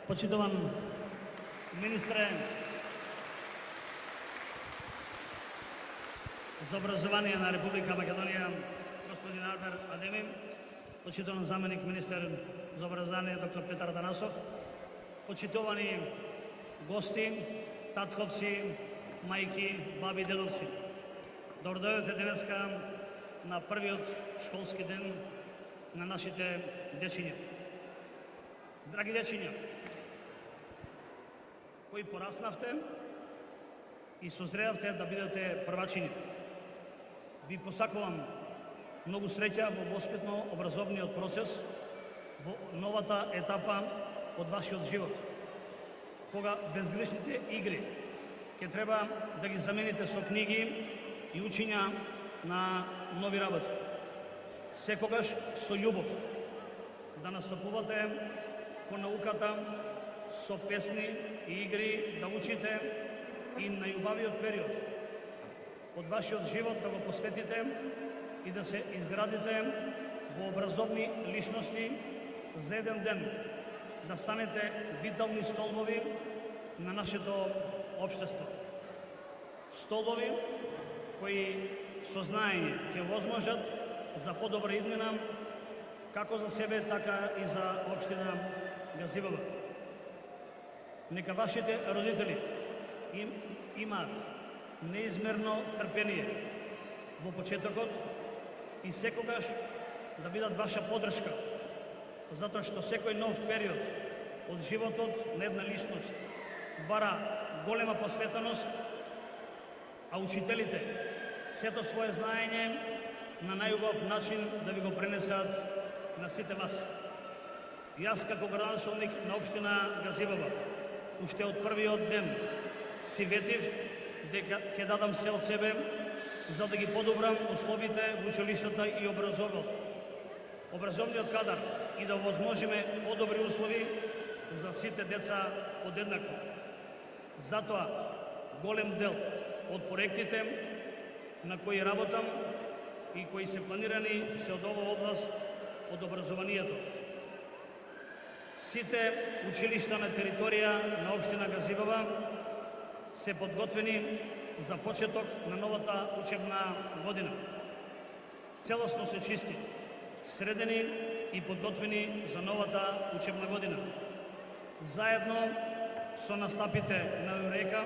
Почитуван министре за образование на Република Македонија, господин Арбер Адеми, почитуван заменик министер за образование доктор Петар Атанасов, почитувани гости, татковци, мајки, баби, дедовци. Добро дојдете денеска на првиот школски ден на нашите дечиња. Драги дечиња, кои пораснавте и созревавте да бидете првачини, ви посакувам многу среќа во воспитно-образовниот процес во новата етапа од вашиот живот, кога безгрешните игри ќе треба да ги замените со книги и учења на нови работи. Секогаш со љубов да настапувате кон науката, со песни и игри да учите и најубавиот период од вашиот живот да го посветите и да се изградите во образовни личности за еден ден, да станете витални столбови на нашето општество. Столбови кои со знаење ќе возможат за подобра иднина како за себе, така и за општина Газибаба. Нека вашите родители имаат неизмерно трпение во почетокот и секогаш да бидат ваша поддршка, затоа што секој нов период од животот на една личност бара голема посветеност, а учителите сето свое знаење на најубав начин да ви го пренесат на сите вас. Јас како градоначалник на општина Газибаба, уште од првиот ден си ветив дека ќе дадам се од себе за да ги подобрам условите во училиштата и образовниот кадар и да возможиме подобри услови за сите деца подеднакво. Затоа голем дел од проектите на кои работам и кои се планирани се од оваа област од образованието. Сите училишта на територија на општина Газибаба се подготвени за почеток на новата учебна година. Целосно се чисти, средени и подготвени за новата учебна година. Заедно со настапите на Юрека,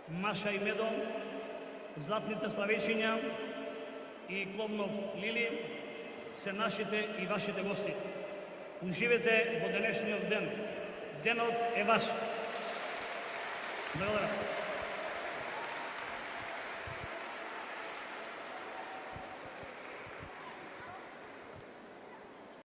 Маша и Медо, Златните славејчиња и Кловнов Лили се нашите и вашите гости. Уживете во денешниот ден. Денот е ваш. Благодарам.